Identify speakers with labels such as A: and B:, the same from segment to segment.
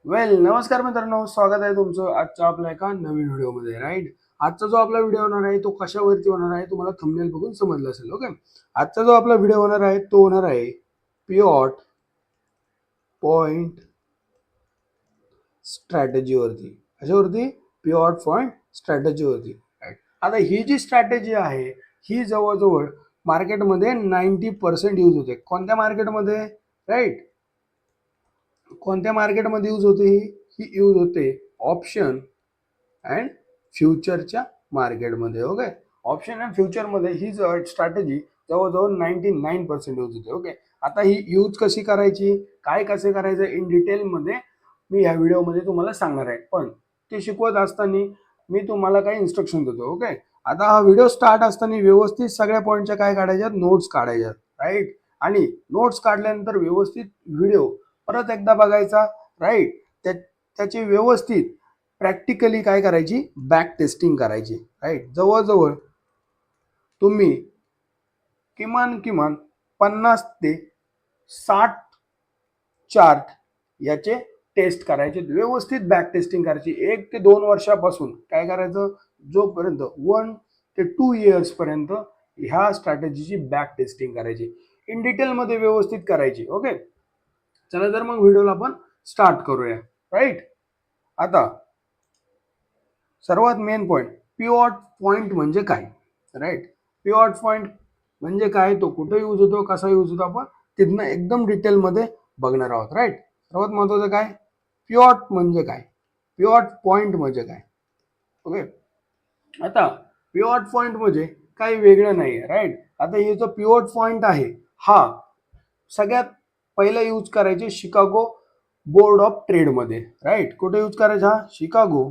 A: नमस्कार मित्रांनो, स्वागत आहे तुमचं आजच्या आपल्या एका नवीन व्हिडिओमध्ये. राईट. आजचा जो आपला व्हिडिओ होणार आहे तो कशावरती होणार आहे तुम्हाला थंबनेल बघून समजलं असेल. ओके. आजचा जो आपला व्हिडिओ होणार आहे तो होणार आहे पिवॉट पॉइंट स्ट्रॅटेजीवरती. कशावरती? पिवॉट पॉइंट स्ट्रॅटेजीवरती. राईट. आता ही जी स्ट्रॅटेजी आहे ही जवळजवळ मार्केटमध्ये 90% यूज होते. कोणत्या मार्केटमध्ये? राईट. कोणत्या मार्केटमध्ये यूज होते? ही यूज होते ऑप्शन अँड फ्युचरच्या मार्केटमध्ये. ओके. ऑप्शन अँड फ्युचरमध्ये ही स्ट्रॅटेजी जवळजवळ 99% यूज होते. ओके. आता ही यूज कशी करायची, काय कसं करायचं इन डिटेलमध्ये मी ह्या व्हिडिओमध्ये तुम्हाला सांगणार आहे. पण ते शिकवत असताना मी तुम्हाला काही इन्स्ट्रक्शन देतो. ओके. आता हा व्हिडिओ स्टार्ट असताना व्यवस्थित सगळ्या पॉईंटच्या काय काढायच्यात, नोट्स काढायच्यात. राईट. आणि नोट्स काढल्यानंतर व्यवस्थित व्हिडिओ परत एकदा बघायचा. राईट. त्याची व्यवस्थित प्रॅक्टिकली काय करायची, बॅक टेस्टिंग करायची. राईट. जवळजवळ तुम्ही किमान 50 ते 60 चार्ट याचे टेस्ट करायचे, व्यवस्थित बॅक टेस्टिंग करायची. 1 ते 2 वर्षापासून काय करायचं, जोपर्यंत 1 ते 2 इयर्स पर्यंत ह्या स्ट्रॅटेजीची बॅक टेस्टिंग करायची, इन डिटेलमध्ये व्यवस्थित करायची. ओके. चला तर मग व्हिडिओला आपण स्टार्ट करूया. राईट. आता सर्वात मेन पॉईंट, पिवॉट पॉईंट म्हणजे काय? राईट. पिवॉट पॉईंट म्हणजे काय, तो कुठे यूज होतो, कसा यूज होतो, आपण तिथनं एकदम डिटेलमध्ये बघणार आहोत. राईट. सर्वात महत्वाचं काय, पिवॉट म्हणजे काय, पिवॉट पॉईंट म्हणजे काय. ओके. आता पिवॉट पॉईंट म्हणजे काही वेगळं नाही. राईट. आता हे जो पिवॉट पॉईंट आहे हा सगळ्यात पहिला यूज करायचे शिकागो बोर्ड ऑफ ट्रेड मध्ये. राईट. कुठे यूज करायचा? Chicago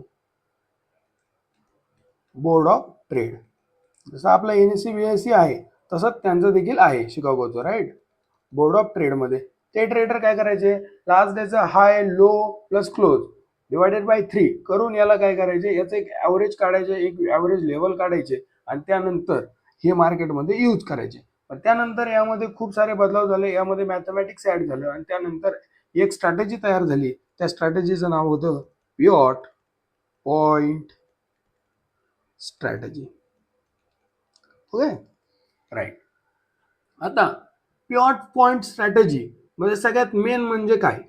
A: board of trade. जसं आपलं NSE BSE आहे तसंच त्यांचं देखील आहे शिकागोचं. राईट. बोर्ड ऑफ ट्रेडमध्ये ते ट्रेडर काय करायचे, लास्ट डेचं high low plus close divided by 3 करून याला काय करायचे, याचं एक ॲव्हरेज काढायचे, एक ॲव्हरेज लेवल काढायचे आणि त्यानंतर हे मार्केटमध्ये यूज करायचे. पण त्यानंतर यामध्ये खूप सारे बदलाव झाले, यामध्ये मॅथमॅटिक्स ॲड झालं आणि त्यानंतर एक स्ट्रॅटेजी तयार झाली. त्या स्ट्रॅटेजीचं नाव होतं pivot point strategy. Okay. Right. आता पिवॉट पॉइंट स्ट्रॅटेजी म्हणजे सगळ्यात मेन म्हणजे काय,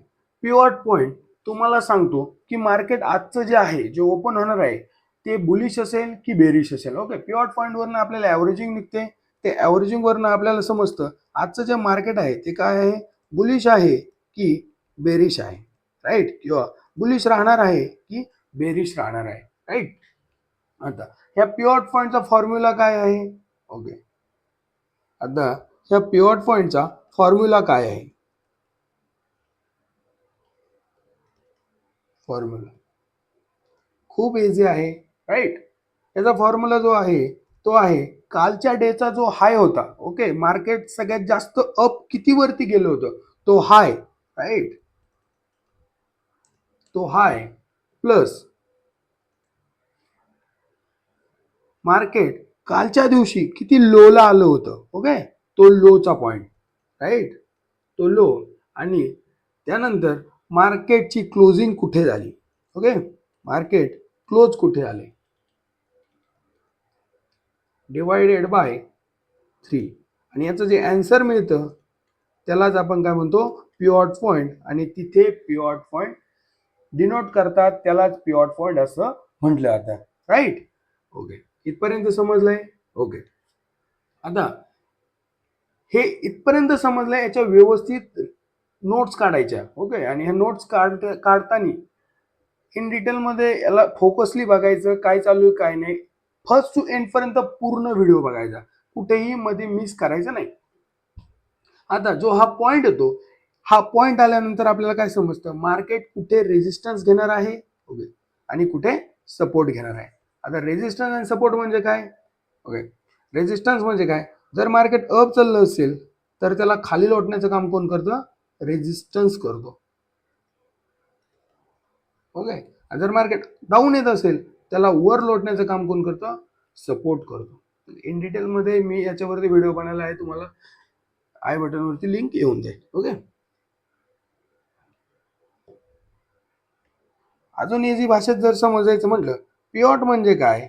A: पिवॉट पॉइंट तुम्हाला सांगतो की मार्केट आजचं जे आहे, जे ओपन होणार आहे ते बुलिश असेल की बेरिश असेल. ओके. पिवॉट पॉइंट वरनं आपल्याला ॲव्हरेजिंग निघते, ते ॲव्हरेजिंग वरनं आपल्याला समजतं आजचं जे मार्केट आहे ते काय आहे, बुलिश आहे की बेरिश आहे. राईट. किंवा बुलिश राहणार आहे की बेरिश राहणार आहे. राईट. आता ह्या पिवॉट पॉइंटचा फॉर्म्युला काय आहे? ओके. आता ह्या पिवॉट पॉइंटचा फॉर्म्युला काय आहे? फॉर्म्युला खूप इझी आहे. राईट. याचा फॉर्म्युला जो आहे तो आहे कालच्या डेचा जो हाय होता. ओके. मार्केट सगळ्यात जास्त अप किती वरती गेलं होतं, तो हाय. राईट. तो हाय प्लस मार्केट कालच्या दिवशी किती लोला आलं होतं. ओके. तो लोचा पॉइंट. राईट. तो लो आणि त्यानंतर मार्केटची क्लोजिंग कुठे झाली. ओके. मार्केट क्लोज कुठे आले, डिवायडेड बाय 3 आणि याचं जे आन्सर मिळतं त्यालाच आपण काय म्हणतो, पिवॉट पॉइंट. आणि तिथे पिवॉट पॉइंट डिनोट करतात, त्यालाच पिवॉट पॉइंट असं म्हटलं जातं. राईट. ओके. इथपर्यंत समजलंय? ओके. आता हे इथपर्यंत समजलं, याच्या व्यवस्थित नोट्स काढायच्या. ओके. आणि ह्या नोट्स काढताना इन डिटेलमध्ये याला फोकसली बघायचं, काय चालू आहे काय नाही. फर्स्ट टू एंड पर्यंत पूर्ण व्हिडिओ बघायचा, कुठेही मध्ये मिस करायचं नाही. आता जो हा पॉइंट येतो, हा पॉइंट आल्यानंतर आपल्याला काय समजतं, मार्केट कुठे रेजिस्टन्स घेणार आहे. ओके. आणि कुठे सपोर्ट घेणार आहे. आता रेजिस्टन्स आणि सपोर्ट म्हणजे काय? ओके. रेजिस्टन्स म्हणजे काय, जर मार्केट अप चाललं असेल तर त्याला खाली लोटण्याचं काम कोण करतं, रेजिस्टन्स करतो. ओके. जर मार्केट डाऊन येत असेल त्याला वर लोटण्याचं काम कोण करतं, सपोर्ट करतो. इन डिटेलमध्ये मी याच्यावरती व्हिडिओ बनवला आहे, तुम्हाला आय बटनवरती लिंक येऊन जाईल. ओके. अजून इझी भाषेत जर समजायचं म्हटलं, पिवॉट म्हणजे काय?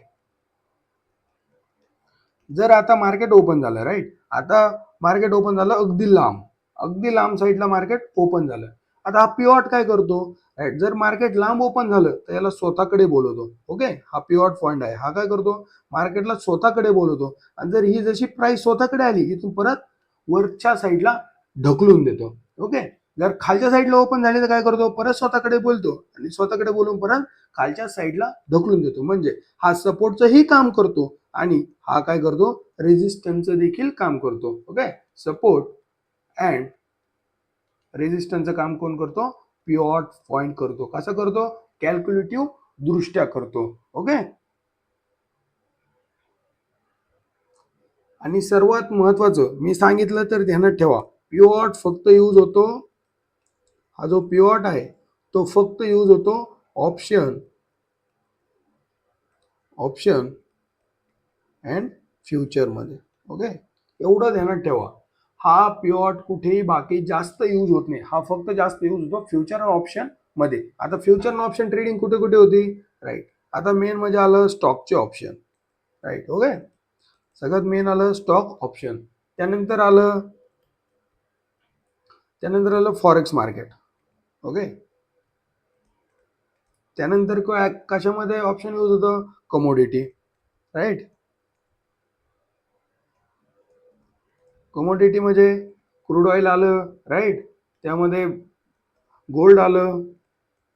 A: जर आता मार्केट ओपन झालं, राईट, आता मार्केट ओपन झालं अगदी लांब साईडला मार्केट ओपन झालं. आता हा पिवॉट काय करतो? राईट, जर मार्केट लांब ओपन झालं तर याला स्वतःकडे बोलवतो. ओके, हा पिवॉट पॉइंट आहे. हा काय करतो? मार्केटला स्वतःकडे बोलवतो. आणि जर ही जशी प्राइस स्वतःकडे आली, इथून परत वरच्या साईडला ढकलून देतो. ओके, जर खालच्या साईडला ओपन झाली तर काय करतो? परत स्वतःकडे बोलतो आणि स्वतःकडे बोलून परत खालच्या साईडला ढकलून देतो. म्हणजे हा सपोर्टचंही काम करतो आणि हा काय करतो? रेजिस्टन्सचं देखील काम करतो. ओके, सपोर्ट अँड रेजिस्टन्सचं काम कोण करतो? पिवॉट पॉइंट करतो. कसं करतो? कॅल्क्युलेटिव्ह दृष्ट्या करतो. ओके, आणि सर्वात महत्वाचं मी सांगितलं तर ध्यानात ठेवा, पिवॉट फक्त यूज होतो, हा जो पिवॉट आहे तो फक्त यूज होतो ऑप्शन अँड फ्युचरमध्ये. ओके, एवढं ध्यानात ठेवा. हा पिवॉट कुठेही बाकी जास्त यूज होत नाही. हा फक्त जास्त यूज होतो फ्युचर आणि ऑप्शन मध्ये. आता फ्युचर आणि ऑप्शन ट्रेडिंग कुठे कुठे होती? राईट, आता मेन म्हणजे आलं स्टॉकचे ऑप्शन. राईट, ओके, सगळ्यात मेन आलं स्टॉक ऑप्शन. त्यानंतर आलं फॉरेक्स मार्केट. ओके, त्यानंतर कशामध्ये ऑप्शन यूज होतं? कमोडिटी. राईट, कमोडिटी म्हणजे क्रूड ऑइल आलं, राईट, त्यामध्ये गोल्ड आलं.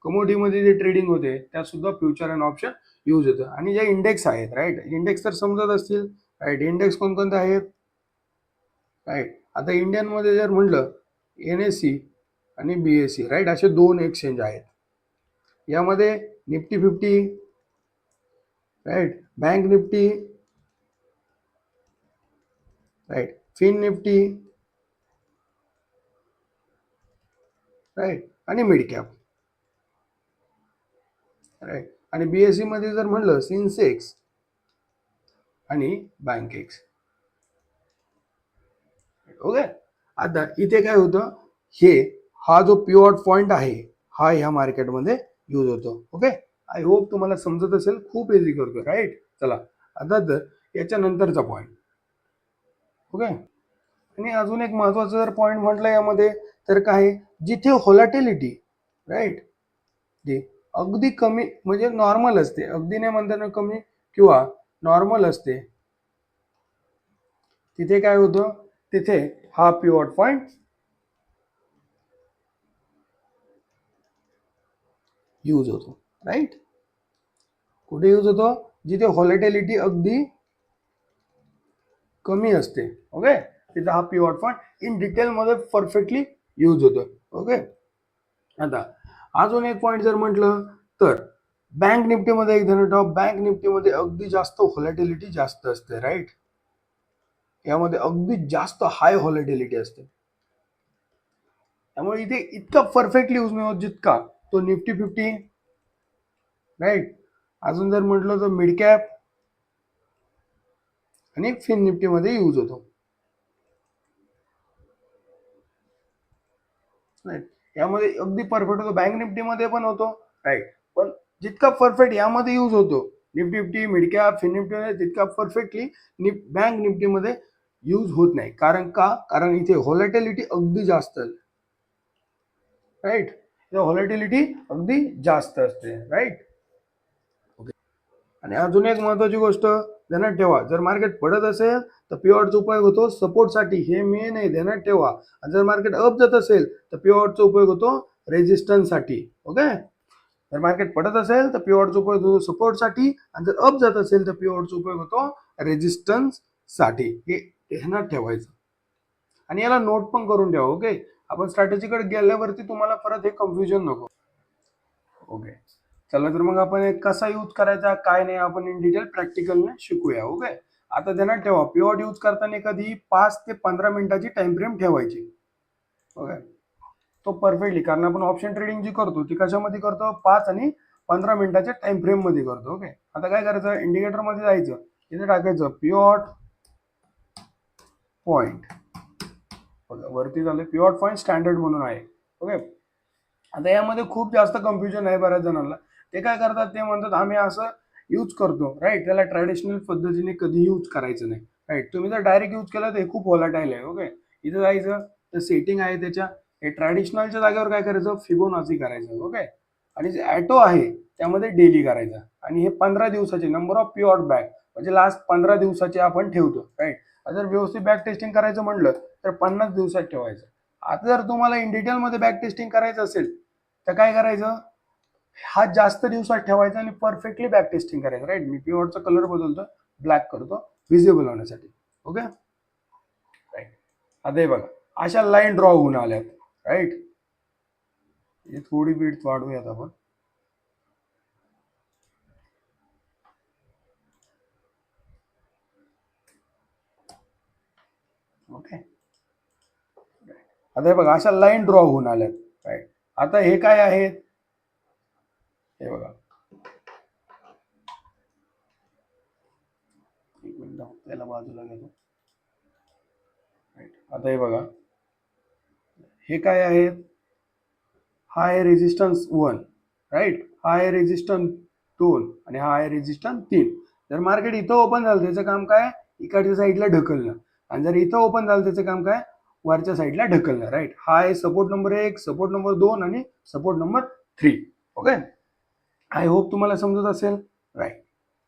A: कमोडिटीमध्ये जे ट्रेडिंग होते त्यात सुद्धा फ्युचर अँड ऑप्शन यूज होतं. आणि जे इंडेक्स आहेत, राईट, इंडेक्स तर समजत असतील. राईट, इंडेक्स कोणकोणते आहेत? राईट, आता इंडियनमध्ये जर म्हटलं NSE आणि BSE, राईट, असे 2 एक्सचेंज आहेत. यामध्ये Nifty 50, right, bank Nifty, right, fin Nifty, right, आणि मिड कॅप. राईट, आणि BSE मध्ये जर म्हणलं सेन्सेक्स आणि बँक एक्स. ओके, आता इथे काय होतं? हा जो पिवॉट पॉइंट आहे हा ह्या मार्केटमध्ये यूज होतो. ओके, आय होप तुम्हाला समजत असेल. खूप इझी करतो, राईट. चला, आता तर याच्यानंतरचा पॉइंट. ओके, आणि अजून एक महत्वाचा जर पॉइंट म्हटलं यामध्ये तर काय? जिथे व्हॉलॅटिलिटी, राईट, जी अगदी कमी म्हणजे नॉर्मल असते, अगदी नाही म्हणताना कमी किंवा नॉर्मल असते, तिथे काय होतं? तिथे हा पिवॉट पॉइंट यूज होतो. राईट, कुठे यूज होतो? जिथे व्हॉलॅटिलिटी अगदी कमी असते. ओके, तिथे हा पिवॉट पॉइंट इन डिटेल मध्ये परफेक्टली यूज होतो. ओके, आता अजून एक पॉइंट जर म्हटलं तर बँक निफ्टीमध्ये एक धन ठेवा, बँक निफ्टीमध्ये अगदी जास्त व्हॉलॅटिलिटी जास्त असते. राईट, यामध्ये अगदी जास्त हाय व्हॉलॅटिलिटी असते. त्यामुळे इथे इतका परफेक्टली यूज नाही होत जितका तो निफ्टी 50, राईट, अजून जर म्हटलं तर मिड कॅप आणि फिन निफ्टीमध्ये यूज होतो. राईट, यामध्ये अगदी परफेक्ट होतो. बँक निफ्टीमध्ये पण होतो, राईट, पण जितका परफेक्ट यामध्ये यूज होतो निफ्टी 50, मिड कॅप, फिन निफ्टीमध्ये, तितका परफेक्टली बँक निफ्टीमध्ये यूज होत नाही. कारण का? कारण इथे व्हॉलॅटिलिटी अगदी जास्त आहे. राईट, व्हॉलॅटिलिटी अगदी जास्त असते. राईट, ओके, आणि अजून एक महत्वाची गोष्ट ध्यानात ठेवा, जर मार्केट पडत असेल तर पिवॉटचा उपयोग होतो सपोर्टसाठी. हे मेन आहे, ध्यानात ठेवा. आणि जर मार्केट अप जात असेल तर पिवॉटचा उपयोग होतो रेजिस्टन्ससाठी. ओके, जर मार्केट पडत असेल तर पिवॉटचा उपयोग होतो सपोर्टसाठी, आणि जर अप जात असेल तर पिवॉटचा उपयोग होतो रेजिस्टन्स साठी. हे ध्यानात ठेवायचं आणि याला नोट पण करून ठेवा. ओके, आपण स्ट्रॅटेजीकडे गेल्यावरती तुम्हाला परत हे कन्फ्युजन नको. ओके, चला तर मग आपण कसा यूज करायचा काय नाही आपण इन डिटेल प्रॅक्टिकलने शिकूया. ओके, आता ध्यानात ठेवा, पिवॉट यूज करताना कधी 5 ते 15 मिनिटाची टाइम फ्रेम ठेवायची. ओके, तो परफेक्टली, कारण आपण ऑप्शन ट्रेडिंग जी करतो ती कशामध्ये करतो? 5 आणि 15 मिनिटाच्या टाइम फ्रेम मध्ये करतो. ओके, आता काय करायचं? इंडिकेटर मध्ये जायचं, इथे टाकायचं पिवॉट पॉइंट. वरती झालं पिवॉट पॉइंट स्टँडर्ड म्हणून आहे. ओके, आता यामध्ये खूप जास्त कन्फ्युजन आहे बऱ्याच जणांना. ते काय करतात, ते म्हणतात आम्ही असं यूज करतो, राईट. त्याला ट्रॅडिशनल पद्धतीने कधी यूज करायचं नाही, राईट. तुम्ही जर डायरेक्ट यूज केलं तर हे खूप व्हॉलाटाईल आहे. ओके, इथं जायचं तर सेटिंग आहे त्याच्या, हे ट्रॅडिशनलच्या जागेवर काय करायचं, फिबोनाची करायचं. ओके, आणि जे ॲटो आहे त्यामध्ये डेली करायचं. आणि हे 15 दिवसाचे नंबर ऑफ प्युअर बॅग म्हणजे लास्ट 15 दिवसाचे आपण ठेवतो, राईट. जर व्यवस्थित बॅक टेस्टिंग करायचं म्हणलं तर 50 दिवसात ठेवायचं. आता जर तुम्हाला इन डिटेलमध्ये बॅक टेस्टिंग करायचं असेल तर काय करायचं, हा जास्त दिवसात ठेवायचा आणि परफेक्टली बॅक टेस्टिंग करायचं, राईट. मी पिवॉटचा कलर बदलतो, ब्लॅक करतो विजिबल होण्यासाठी. Okay, right. आता हे बघा अशा लाईन ड्रॉ होऊन आल्यात, राईट. हे थोडी बीट वाढवूयात आपण. ओके, आता हे बघा अशा लाईन ड्रॉ होऊन आल्यात, राईट. आता हे काय आहेत, हे बघा, एक मिनिट त्याला बाजूला घेतो, राईट. आता हे बघा हे काय आहेत, हा आहे रेजिस्टन्स 1, राईट. हा आहे रेजिस्टन्स 2 आणि हा आहे रेजिस्टन्स 3. जर मार्केट इथं ओपन झालं त्याचं काम काय, इकडच्या साईडला ढकलणं. आणि जर इथं ओपन झालं त्याचं काम काय, वरच्या साईडला ढकलणं, राईट. हा आहे सपोर्ट नंबर 1, सपोर्ट नंबर 2 आणि support number 3. Okay, I hope तुम्हाला समजत असेल, राईट.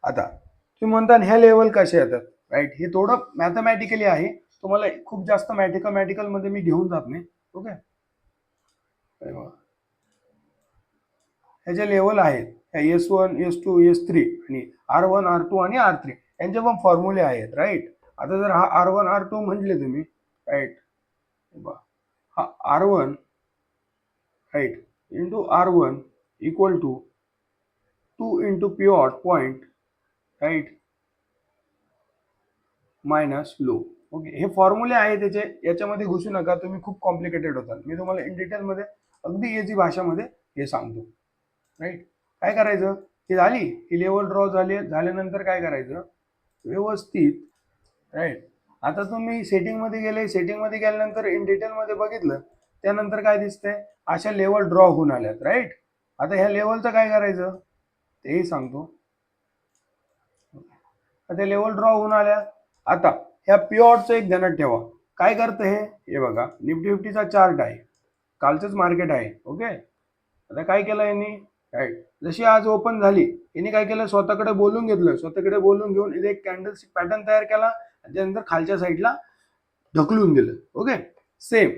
A: आता तुम्ही म्हणता ह्या लेवल कशा येतात, राईट. हे थोडं मॅथमॅटिकली आहे, तुम्हाला खूप जास्त मॅथमॅटिकल मध्ये मी घेऊन जात नाही. ओके, ह्याचे लेवल आहेत, S1, S2, S3 आणि R1, R2 आणि R3 यांचे पण फॉर्म्युले आहेत, राईट. आता जर हा R1, R2 म्हटले तुम्ही, राईट, हा R1, right, into R1 equal to 2 into pivot point, right, minus low. Okay, हे फॉर्म्युले आहे त्याचे, याच्यामध्ये घुसू नका तुम्ही, खूप कॉम्प्लिकेटेड होतात. मी तुम्हाला इन डिटेलमध्ये अगदी इझी भाषामध्ये हे सांगतो, राईट. काय करायचं, ही झाली, ही लेवल ड्रॉ झाल्यानंतर काय करायचं, व्यवस्थित, राईट. आता तुम्ही सेटिंगमध्ये गेले, सेटिंगमध्ये गेल्यानंतर इन डिटेलमध्ये बघितलं, त्यानंतर काय दिसतंय, अशा लेवल ड्रॉ होऊन आल्यात, राईट. आता ह्या लेवलचं काय करायचं तेही सांगतो. आता लेवल ड्रॉ होऊन आल्या. आता ह्या पिओटचं एक ध्यानात ठेवा, काय करतं हे बघा, निफ्टी 50चा चार्ट आहे, कालचंच मार्केट आहे. ओके, आता काय केलं यांनी, राईट, जशी आज ओपन झाली यांनी काय केलं, स्वतःकडे बोलून घेतलं, स्वतःकडे बोलून घेऊन इथे एक कॅन्डलस्टिक पॅटर्न तयार केला, त्यानंतर खालच्या साईडला ढकलून दिलं. Okay, same.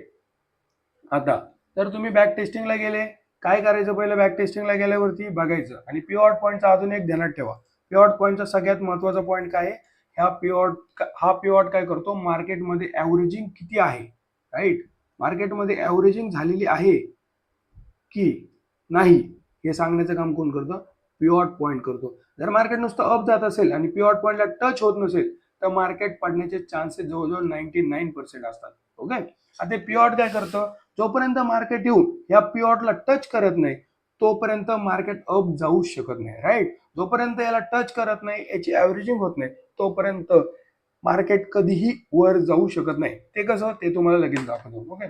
A: आता तर तुम्ही बॅक टेस्टिंगला गेले, काय करायचं, पहिलं बॅक टेस्टिंगला गेल्यावरती बघायचं. आणि पिओट पॉईंटचा अजून एक ध्यानात ठेवा, पिओट पॉईंटचा सगळ्यात महत्वाचा पॉईंट काय आहे, हा पिओट काय करतो, मार्केटमध्ये ऍव्हरेजिंग किती आहे, राईट. मार्केटमध्ये ऍव्हरेजिंग झालेली आहे की नाही हे सांगण्याचं काम कोण करतं, पिओट पॉईंट करतो. जर मार्केट नुसतं अप जात असेल आणि पिओट पॉईंटला टच होत नसेल तर मार्केट पडण्याचे चान्सेस जवळजवळ 99% असतात. ओके, आता पिओट काय करतं, जोपर्यंत मार्केट येऊन या पिओटला टच करत नाही तोपर्यंत मार्केट अप जाऊ शकत नाही, राईट. जोपर्यंत याला टच करत नाही, याची ऍव्हरेजिंग होत नाही, तोपर्यंत मार्केट कधीही वर जाऊ शकत नाही. ते कसं, ते तुम्हाला लगेच दाखवतो. ओके,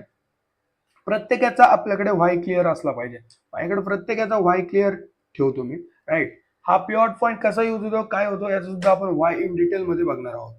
A: प्रत्येकाचा आपल्याकडे व्हाय क्लिअर असला पाहिजे. माझ्याकडे प्रत्येकाचा व्हाय क्लिअर ठेवतो मी, राईट. हा पिओट पॉईंट कसा यूज होतो, काय होतो, याचा सुद्धा आपण व्हाय इन डिटेल मध्ये बघणार आहोत.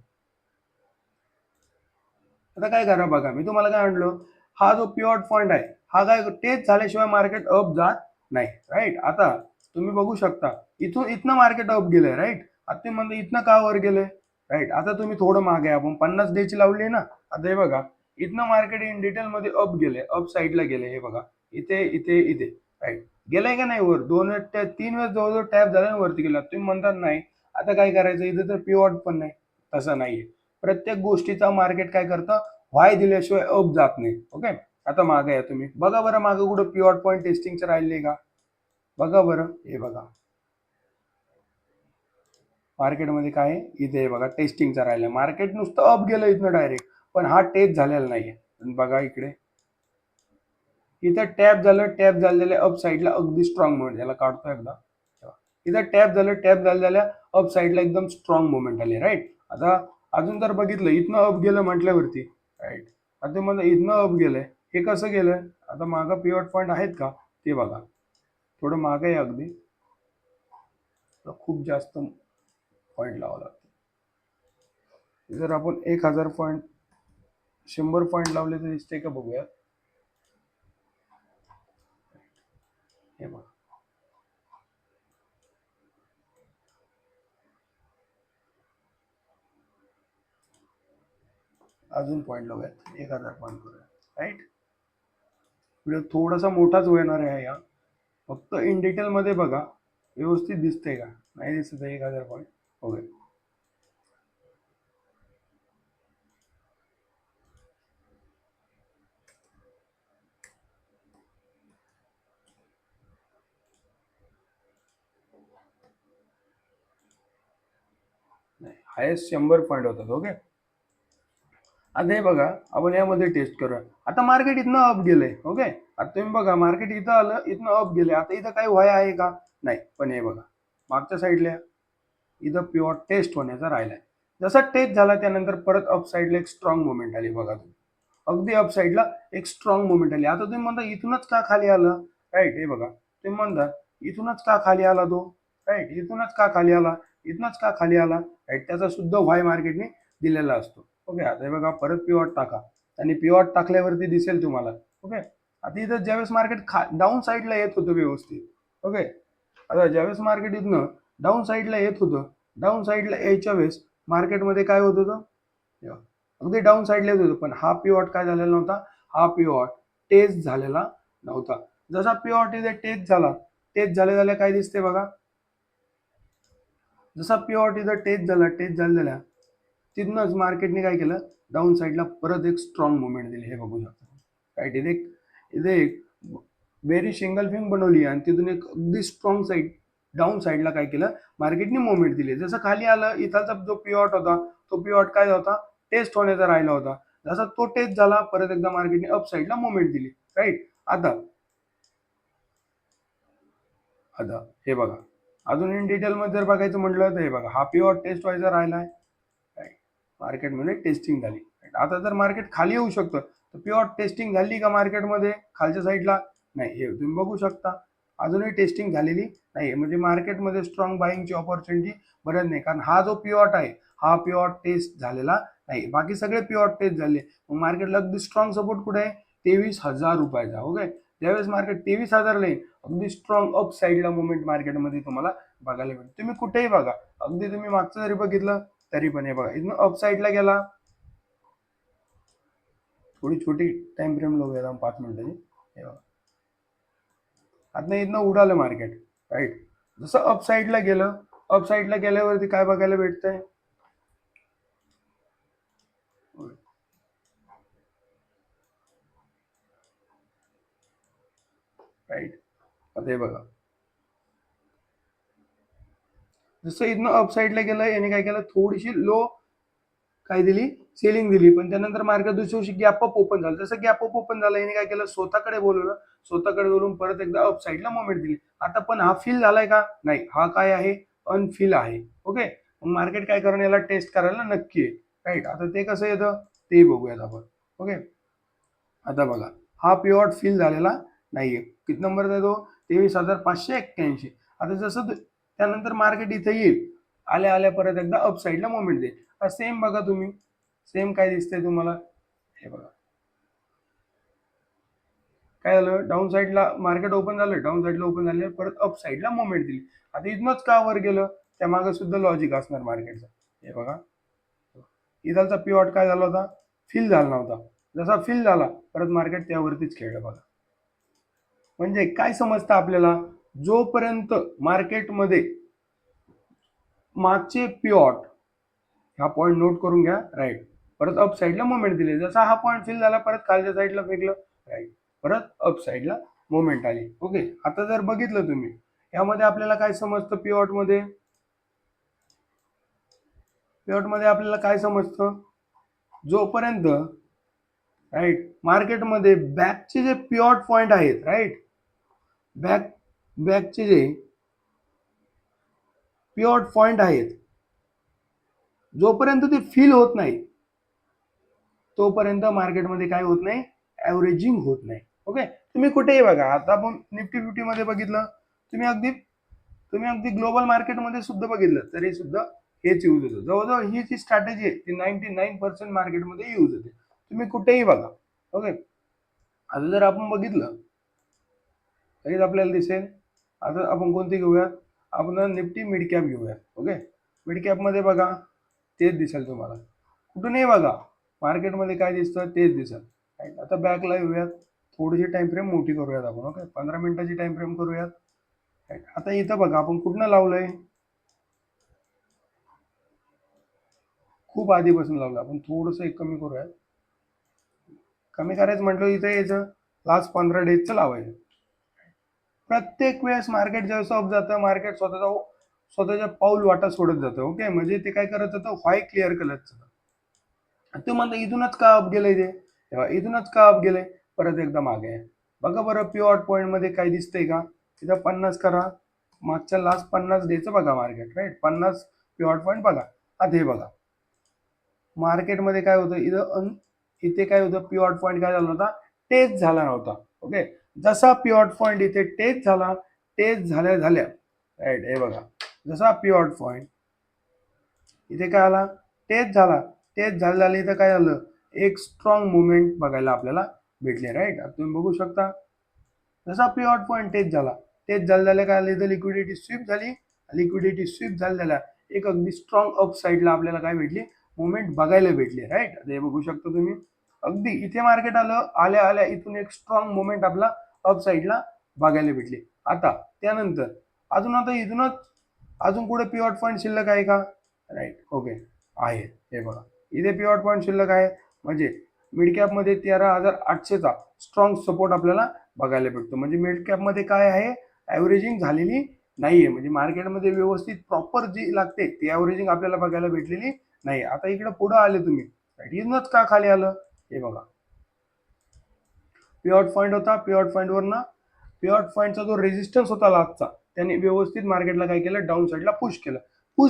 A: आता काय करा बघा, मी तुम्हाला काय म्हणलो, हा जो पिओट पॉईंट आहे हा काय तेच झाल्याशिवाय मार्केट अप जात नाही, राईट. आता तुम्ही बघू शकता इथनं मार्केट अप गेलंय, राईट. आता ते म्हणलं इथनं का वर गेलंय, राईट. आता तुम्ही थोडं मागे, आपण 50 डे ची लावली ना, आता हे बघा इथनं मार्केट इन डिटेल मध्ये अप गेले, अप साईडला गेले, हे बघा इथे इथे इथे, राईट. गेलाय का नाही वर, 2-3 वेळेस जवळजवळ टॅप झाला वरती गेला. तुम्ही म्हणतात नाही, आता काय करायचं, इथे तर पिओट पण नाही, तसं नाहीये. प्रत्येक गोष्टीचा मार्केट काय करतं, व्हाय दिल्याशिवाय अप जात नाही. ओके, आता मागे या तुम्ही, बघा बरं मागे कुठं पिओट पॉईंट टेस्टिंगचं राहिले का, बघा बरं, हे बघा मार्केटमध्ये काय आहे, इथे बघा टेस्टिंगचा राहिला. मार्केट नुसतं अप गेलं इथनं डायरेक्ट, पण हा टेस्ट झालेला नाहीये. बघा इकडे, इथं टॅप झालं, टॅप झालेल्या अप साईडला अगदी स्ट्रॉंग मुवमेंट, याला काढतो एकदा. इथं टॅप झालं, टॅप झालेल्या अप साईडला एकदम स्ट्रॉंग मुवमेंट आली, राईट. आता अजून जर बघितलं, इथनं अप गेलं म्हटल्यावरती, राईट. आता मला इथनं अप गेलंय, हे कसं गेलंय, आता मागं पिवट पॉईंट आहेत का ते बघा, थोडं मागं आहे अगदी, खूप जास्त पॉईंट लावावं लागतं. जर आपण 1000 पॉईंट 100 पॉईंट लावले तर दिसते का बघूया. हे बघा अजून पॉईंट लावूयात 1000 पॉईंट करूया. राईट, व्हिडिओ थोडासा मोठाच होणार आहे या, फक्त इन डिटेल मध्ये बघा व्यवस्थित दिसतंय का, नाही दिसत आहे 1000 पॉईंट. ओके, नाही हायेस्ट 100 पॉईंट होतात. ओके, आता हे बघा आपण यामध्ये टेस्ट करूया. आता मार्केट इथनं अप गेलंय. ओके, आता तुम्ही बघा मार्केट इथं आलं, इथनं अप गेले. आता इथं काही व्हाय आहे का, नाही. पण हे बघा मागच्या साईडला इथं प्युअर टेस्ट होण्याचा राहिलाय. जसा टेस्ट झाला त्यानंतर परत अप साईडला एक स्ट्रॉंग मुवमेंट आली. बघा तुम्ही अगदी अप साईडला एक स्ट्रॉंग मुवमेंट आली. आता तुम्ही म्हणता इथूनच का खाली आलं, राईट. हे बघा तुम्ही म्हणता इथूनच का खाली आला तो, राईट. इथूनच का खाली आला, इथूनच का खाली आला, राईट. त्याचा सुद्धा व्हाय मार्केटने दिलेला असतो. ओके, आता हे बघा परत पिवॉट टाका आणि पिवॉट टाकल्यावरती दिसेल तुम्हाला. ओके, आता इथं ज्यावेळेस मार्केट डाऊन साईडला येत होतं व्यवस्थित. ओके, आता ज्यावेळेस मार्केट इथनं डाऊन साईडला येत होतं, डाऊन साईडला यायच्या वेळेस मार्केटमध्ये काय होत होतं, अगदी डाऊन साईडला येत होतं. पण हा पिवॉट काय झालेला नव्हता, हा पिवॉट टेस्ट झालेला नव्हता. जसा पिवॉट इथे टेस्ट झाला, टेस्ट झाल्या काय दिसते बघा, जसा पिवॉट इथं टेस्ट झाला, टेस्ट झालेला तिथूनच मार्केटने काय केलं, डाऊन साईडला परत एक स्ट्रॉंग मुवमेंट दिली. हे बघू शकता, राईट. इथे एक व्हेरी सिंगल फिंग बनवली आणि तिथून एक अगदी स्ट्रॉंग साईड डाऊन साईडला काय केलं, मार्केटने मुवमेंट दिली. जसं खाली आलं, इथाचा जो पिवॉट होता तो पिवॉट काय होता, टेस्ट होण्याचा राहिला होता. जसा तो टेस्ट झाला परत एकदा मार्केटने अप साईडला मुवमेंट दिली. राईट, आता आता हे बघा अजून इन डिटेल मध्ये जर बघायचं म्हटलं तर हे बघा हा पिवॉट टेस्ट व्हायचा राहिलाय. मार्केटमध्ये टेस्टिंग झाली. आता जर मार्केट खाली येऊ शकतं तर प्युअर टेस्टिंग झाली का मार्केटमध्ये खालच्या साईडला, नाही. हे तुम्ही बघू शकता अजूनही टेस्टिंग झालेली नाही. म्हणजे मार्केटमध्ये स्ट्रॉंग बाईंगची ऑपॉर्च्युनिटी बरंच नाही, कारण हा जो पिवॉट आहे हा पिवॉट टेस्ट झालेला नाही. बाकी सगळे पिवॉट टेस्ट झाले. मग मार्केटला अगदी स्ट्रॉंग सपोर्ट कुठे आहे, 23,000 रुपयाचा. ओके, ज्यावेळेस मार्केट 23,000 येईल अगदी स्ट्रॉंग अप साईडला मुवमेंट मार्केटमध्ये तुम्हाला बघायला मिळेल. तुम्ही कुठेही बघा, अगदी तुम्ही मागचं जरी बघितलं तरी पण हे बघा इथनं अप साईडला गेला. थोडी छोटी टाइम फ्रेम लावूया 5 मिनिटाची. हे बघा आता इथनं उडालं मार्केट, राईट. जसं अप साईडला गेलं, अप साईडला गेल्यावरती काय बघायला भेटतंय, राईट. आता हे बघा जसं इथनं अप साईडला गेलं याने काय केलं, थोडीशी लो काय दिली, सेलिंग दिली. पण त्यानंतर मार्केट दुसऱ्या दिवशी गॅप अप ओपन झालं. जसं गॅप अप ओपन झालं याने काय केलं, स्वतःकडे बोलवलं, स्वतःकडे बोलून परत एकदा अप साईडला मोमेंट दिली. आता पण हा फिल झालाय का, नाही. हा काय आहे, अनफिल आहे. ओके, मग मार्केट काय करणं याला टेस्ट करायला नक्की आहे. राईट, आता ते कसं येतं ते बघूयात आपण. ओके, आता बघा हा पिवॉट फिल झालेला नाहीये. किती नंबर आहे तो, 23,581. आता जसं त्यानंतर मार्केट इथे येईल, आल्या आल्या परत एकदा अप साईडला मोमेंट देईल. सेम बघा तुम्ही, सेम काय दिसतंय तुम्हाला, हे बघा काय झालं, डाऊन साईडला मार्केट ओपन झालं, डाऊन साईडला ओपन झालं परत अप साईडला मोमेंट दिली. आता इथनंच का वर गेलं, त्या मागे सुद्धा लॉजिक असणार मार्केटचं. हे बघा इथलचा पिवॉट काय झाला होता, फिल झाला नव्हता. जसा फिल झाला परत मार्केट त्यावरतीच खेळलं. बघा म्हणजे काय समजतं आपल्याला, जोपर्यंत मार्केटमध्ये मागचे पिवॉट, हा पॉईंट नोट करून घ्या, राईट. परत अप साईडला मुवमेंट दिली. जसा हा पॉईंट फिल झाला परत खालच्या साईडला फेकलं, राईट. परत अप साईडला मुवमेंट आली. ओके, आता जर बघितलं तुम्ही यामध्ये आपल्याला काय समजतं, पिवॉट मध्ये आपल्याला काय समजतं, जोपर्यंत राईट मार्केटमध्ये बॅकचे जे पिवॉट पॉईंट आहेत, राईट, बॅकचे जे पिवॉट पॉईंट आहेत जोपर्यंत ते फील होत नाही तोपर्यंत मार्केटमध्ये काय होत नाही, ऍव्हरेजिंग होत नाही. ओके, तुम्ही कुठेही बघा, आता आपण निफ्टी फिफ्टी मध्ये बघितलं, तुम्ही अगदी तुम्ही अगदी ग्लोबल मार्केटमध्ये सुद्धा बघितलं तरी सुद्धा हेच यूज होतं. जवळजवळ ही जी स्ट्रॅटेजी आहे ती 99% मार्केटमध्ये यूज होते. तुम्ही कुठेही बघा. ओके, आता जर आपण बघितलं तरीच आपल्याला दिसेल. आता आपण कोणती घेऊयात, आपण निफ्टी मिड कॅप घेऊयात. ओके, मिड कॅपमध्ये बघा तेच दिसेल तुम्हाला. कुठूनही बघा मार्केटमध्ये काय दिसतं तेच दिसेल. आता बॅकला येऊयात, थोडीशी टाइम फ्रेम मोठी करूयात आपण. ओके, 15 मिनिटाची टाइम फ्रेम करूयात. आता इथं बघा आपण कुठनं लावलंय, खूप आधीपासून लावलं. आपण थोडंसं एक कमी करूयात. कमी करायचं म्हटलं इथं यायचं लास्ट 15 डेजचं लावायचं. प्रत्येक वेळेस मार्केट ज्यावेळेस अप जातं, मार्केट स्वतःच्या पाऊल वाटा सोडत जातं. ओके, म्हणजे ते काय करत जातं, व्हाय क्लिअर करत जातं. ते म्हणतं इथूनच का अप गेलंय, ते तेव्हा इथूनच का अप गेलंय, परत एकदा मागे आहे. बघा बरं पिवॉट पॉईंट मध्ये काय दिसतंय का, तिथं 50 करा, मागच्या लास्ट 50 डेचं बघा मार्केट. राईट, 50 पिवॉट पॉईंट बघा. आता हे बघा मार्केटमध्ये काय होतं, इथे काय होतं, पिवॉट पॉईंट काय झाला होता, टेस्ट झाला नव्हता. ओके, जसा पिवॉट पॉईंट इथे टेस्ट झाला, टेस्ट झाल्या राईट, हे बघा जसा पिवॉट पॉईंट इथे काय आला, टेस्ट झाला, टेस्ट झालं इथं काय झालं, एक स्ट्रॉंग मुवमेंट बघायला आपल्याला भेटले. राईट, तुम्ही बघू शकता जसा पिवॉट पॉईंट टेस्ट झाला, टेस्ट झाल्या काय आलं, इथं लिक्विडिटी स्वीप झाली. लिक्विडिटी स्वीप झालेल्या एक अगदी स्ट्रॉंग अप साईडला आपल्याला काय भेटली, मुवमेंट बघायला भेटली. राईट, हे बघू शकता तुम्ही. अगदी इथे मार्केट आल्या आल्या इथून एक स्ट्रॉंग मुवमेंट आपला अप साईडला बघायला भेटली. आता त्यानंतर आता इथूनच अजून पुढे पिवॉट पॉईंट शिल्लक आहे का, राईट, ओके आहे. हे बघा इथे पिवॉट पॉईंट शिल्लक आहे, म्हणजे मिड कॅप मध्ये 13,800चा स्ट्रॉंग सपोर्ट आपल्याला बघायला भेटतो. म्हणजे मिड कॅप मध्ये काय आहे, ऍव्हरेजिंग झालेली नाहीये. म्हणजे मार्केटमध्ये व्यवस्थित प्रॉपर जी लागते ती ऍव्हरेजिंग आपल्याला बघायला भेटलेली नाही. आता इकडे पुढे आले तुम्ही, इथूनच का खाली आलं, हे बघा पिवॉट पॉईंट होता, पिवॉट पॉईंट वरनं पिवॉट पॉईंटचा जो रेजिस्टन्स होता लास्टचा, त्याने व्यवस्थित मार्केटला काय केलं, डाऊन साईडला पुश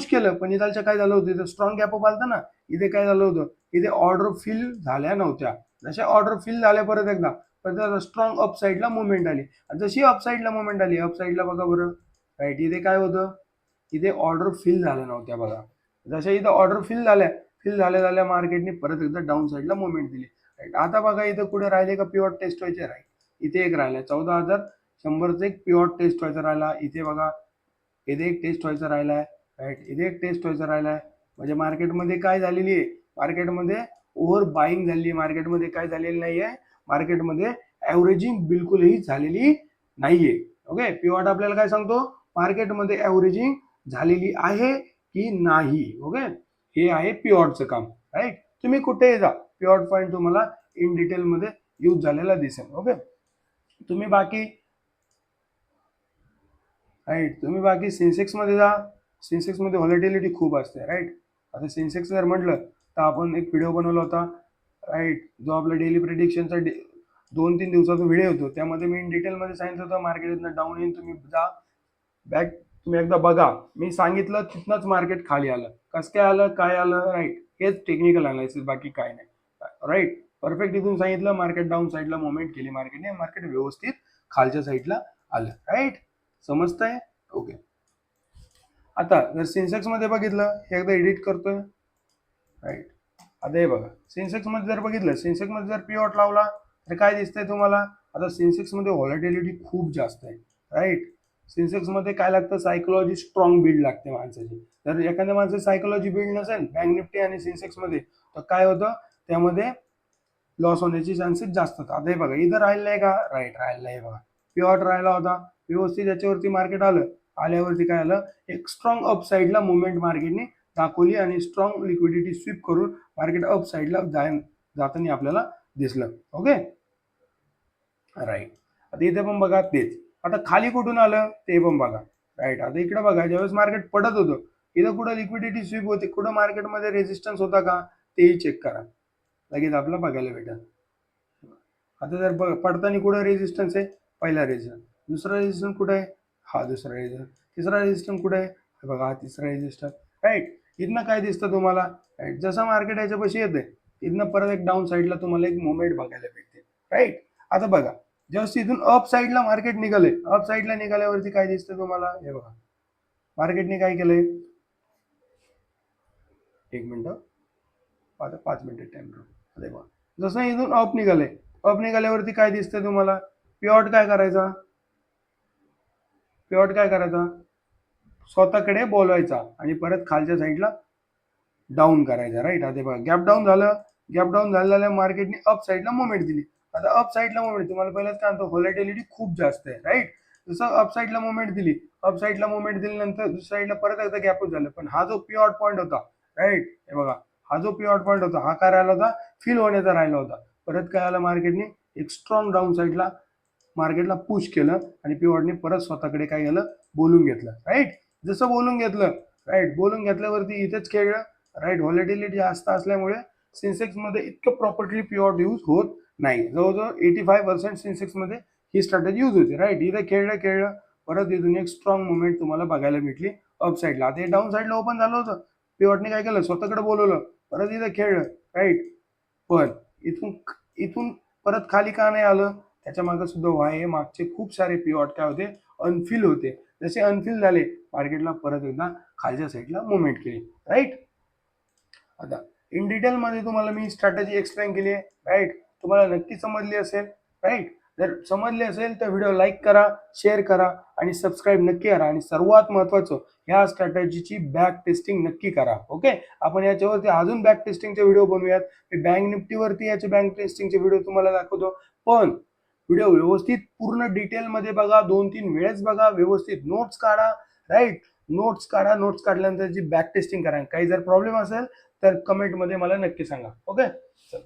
A: केलं. पण इथं काय झालं होतं, इथं स्ट्रॉंग गॅप अप आलता ना, इथे काय झालं होतं, इथे ऑर्डर फिल झाल्या नव्हत्या. जशा ऑर्डर फिल झाल्या परत एकदा स्ट्रॉंग अप साईडला मुवमेंट आली. जशी अप साईडला मुवमेंट आली, अप साईडला बघा बरं, राईट, इथे काय होतं, इथे ऑर्डर फिल झाल्या नव्हत्या बघा. जशा इथं ऑर्डर फिल झाल्या मार्केटने परत एकदा डाऊन साईडला मुवमेंट दिली. राईट, आता बघा इथं कुठे राहिले का पिवॉट टेस्ट व्हायचे. राईट, इथे एक राहिला 14,100चा एक पिवॉट टेस्ट व्हायचा राहिला. इथे बघा इथे एक टेस्ट व्हायचा राहिलाय. राईट, इथे एक टेस्ट व्हायचा राहिलाय. म्हणजे मार्केटमध्ये काय झालेली आहे, मार्केटमध्ये ओव्हर बाईंग झालेली, मार्केटमध्ये काय झालेली नाहीये, मार्केटमध्ये ऍव्हरेजिंग बिलकुलही झालेली नाहीये. ओके, पिवॉट आपल्याला काय सांगतो, मार्केटमध्ये ऍव्हरेजिंग झालेली आहे की नाही. ओके, हे आहे पिवॉटचं काम. राईट, तुम्ही कुठेही जा पिवॉट पॉईंट तुम्हाला इन डिटेल मध्ये यूज झालेला दिसेल. ओके, तुम्ही बाकी सेन्सेक्स मध्ये जा, सेन्सेक्स मध्ये व्हॉलेटिलिटी खूप असते. राईट, आता सेन्सेक्स जर म्हटलं तर आपण एक व्हिडिओ बनवला होता. राईट, जो आपला डेली प्रेडिक्शनचा 2-3 दिवसाचा व्हिडिओ होतो, त्यामध्ये मी इन डिटेलमध्ये सांगितलं होतं मार्केट डाऊन येईन, तुम्ही जा बॅक, तुम्ही एकदा बघा. मी सांगितलं तिथनंच मार्केट खाली आलं, कसं काय आलं, काय आलं. राईट, हेच टेक्निकल अनालिसिस, बाकी काय नाही. राईट, परफेक्ट इथून सांगितलं, मार्केट डाऊन साईडला मुवमेंट केली मार्केटने, मार्केट व्यवस्थित खालच्या साईडला आलं. राईट, समजतंय. ओके, आता जर सेन्सेक्स मध्ये बघितलं, हे एकदा एडिट करतोय. राईट, आता हे बघा सेन्सेक्स मध्ये जर बघितलं, सेन्सेक्स मध्ये जर पिवॉट लावला तर काय दिसतंय तुम्हाला, आता सेन्सेक्स मध्ये व्हॉलेटिलिटी खूप जास्त आहे. राईट, सेन्सेक्स मध्ये काय लागतं, सायकोलॉजी स्ट्रॉंग बिल्ड लागते माणसाची. जर एखाद्या माणसाची सायकोलॉजी बिल्ड नसेल बँक निफ्टी आणि सेन्सेक्स मध्ये, तर काय होतं, त्यामध्ये लॉस होण्याचे चान्सेस जास्त होतात. आता हे बघा इथं राहिलंय का, राईट राहिलंय. हे बघा पिवॉट राहिला होता, व्यवस्थित याच्यावरती मार्केट आल्यावरती काय आलं, एक स्ट्रॉंग अप साईडला मुवमेंट मार्केटने दाखवली आणि स्ट्रॉंग लिक्विडिटी स्वीप करून मार्केट अप साईडला जाताना आपल्याला दिसलं. ओके, राईट, आता इथे पण बघा तेच. आता खाली कुठून आलं ते पण बघा. राईट, आता इकडे बघा ज्यावेळेस मार्केट पडत होतं, इथं कुठं लिक्विडिटी स्वीप होते, कुठं मार्केटमध्ये रेजिस्टन्स होता का, तेही चेक करा, लगेच आपल्याला बघायला भेटेल. आता जर पडताना कुठं रेजिस्टन्स आहे, पहिला रेजिस्टन्स, दुसरा रेजिस्टन्स कुठे आहे, हा दुसरा रेजिस्टन्स, तिसरा रेजिस्टन्स कुठे आहे, बघा हा तिसरा रेजिस्टन्स. राईट, इथनं काय दिसतं तुम्हाला, राईट, जसं मार्केट याच्यापाशी येते इथनं परत एक डाऊन साईडला तुम्हाला एक मुवमेंट बघायला भेटते. राईट, आता बघा जस्ट इथून अप साईडला मार्केट निघाले, अप साईडला निघाल्यावरती काय दिसतं तुम्हाला, हे बघा मार्केटने काय केलंय, एक मिनिट, आता 5 मिनिट टाइम. अरे वा, जसं इथून अप निघाले, अप निघाल्यावरती काय दिसतंय तुम्हाला, पिवॉट काय करायचा, पिवॉट काय करायचा, स्वतःकडे बोलवायचा आणि परत खालच्या साईडला डाऊन करायचा, राईट. आता बघा गॅप डाऊन झालं, गॅप डाऊन झालेल्या मार्केटने अप साईडला मुवमेंट दिली. आता अप साईडला मुवमेंट, तुम्हाला पहिल्याच काय म्हणतो, व्हॉलेटिलिटी खूप जास्त आहे, राईट. जसं अप साईडला मुवमेंट दिली, अप साईडला मुवमेंट दिल्यानंतर दुसऱ्या साईडला परत एकदा गॅपच झालं, पण हा जो पिवॉट पॉईंट होता, राईट, हे बघा, हा जो पिवॉट पॉईंट होता हा काय राहिला होता, फिल होण्याचा राहिला होता. परत काय आलं, मार्केटने एक स्ट्रॉंग डाऊन साईडला मार्केटला पुश केलं आणि पिवॉटने परत स्वतःकडे काय केलं, बोलून घेतलं, राईट. जसं बोलून घेतलं, राईट, बोलून घेतल्यावरती इथेच खेळलं, राईट. व्हॉलेटिलिटी जास्त असल्यामुळे सेन्सेक्समध्ये इतकं प्रॉपर्ली पिवॉट यूज होत नाही. जवळजवळ 85% सेन्सेक्समध्ये ही स्ट्रॅटेजी यूज होते, राईट. इथे खेळलं, परत इथून एक स्ट्रॉंग मुवमेंट तुम्हाला बघायला भेटली अप साईडला. आता हे डाऊन साईडला ओपन झालं होतं, पिवॉटने काय केलं, स्वतःकडे बोलवलं, परत इथं खेळलं, राईट. पण इथून इथून परत खाली का नाही आलं, त्याच्या मागे सुद्धा वाय आहे. मागचे खूप सारे पिवॉट काय होते, अनफिल होते. जसे अनफिल झाले, मार्केटला परत एकदा खालच्या साईडला मुवमेंट केली, राईट. आता इन डिटेल मध्ये तुम्हाला मी स्ट्रॅटेजी एक्सप्लेन केली आहे, राईट. तुम्हाला नक्की समजली असेल, राईट. जर समजले असेल तर व्हिडिओ लाईक करा, शेअर करा आणि सबस्क्राईब नक्की करा. आणि सर्वात महत्त्वाचं, ह्या स्ट्रॅटेजीची बॅक टेस्टिंग नक्की करा. ओके, आपण याच्यावरती अजून बॅक टेस्टिंगचे व्हिडिओ बनवूयात. मी बँक निफ्टीवरती याचे बँक टेस्टिंगचे व्हिडिओ तुम्हाला दाखवतो. पण व्हिडिओ व्यवस्थित पूर्ण डिटेलमध्ये बघा, 2-3 वेळेस बघा, व्यवस्थित नोट्स काढा, राईट. नोट्स काढा, नोट्स काढल्यानंतर जी बॅक टेस्टिंग करा. काही जर प्रॉब्लेम असेल तर कमेंटमध्ये मला नक्की सांगा. ओके, चल.